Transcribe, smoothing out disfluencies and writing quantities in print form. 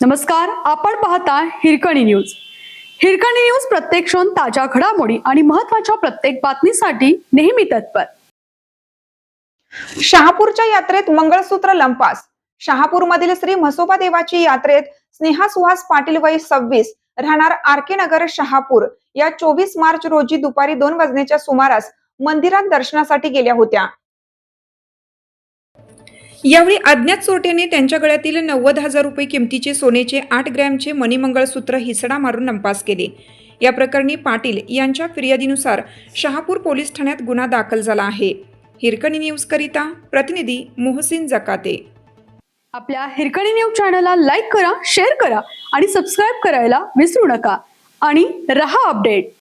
नमस्कार, आपण पाहता हिरकणी न्यूज. हिरकणी न्यूज प्रत्येक क्षण ताज्या घडामोडी आणि महत्त्वाच्या प्रत्येक बातमीसाठी नेहमी तत्पर. शहापूरच्या यात्रेत मंगळसूत्र लंपास. शहापूरमधील श्री म्हसोबा देवाची यात्रेत स्नेहा सुहास पाटील वय 26 राहणार आरके नगर शहापूर या 24 मार्च रोजी दुपारी 2 वाजण्याच्या सुमारास मंदिरात दर्शनासाठी गेल्या होत्या. यावेळी अज्ञात चोरट्याने त्यांच्या गळ्यातील 90,000 रुपये किमतीचे सोन्याचे 8 ग्रॅमचे मणिमंगळसूत्र हिसडा मारून लंपास केले. या प्रकरणी पाटील यांच्या फिर्यादीनुसार शहापूर पोलीस ठाण्यात गुन्हा दाखल झाला आहे. हिरकणी न्यूज करिता प्रतिनिधी मोहसिन जकाते. आपल्या हिरकणी न्यूज चॅनलला लाईक करा, शेअर करा आणि सबस्क्राईब करायला विसरू नका आणि रहा अपडेट.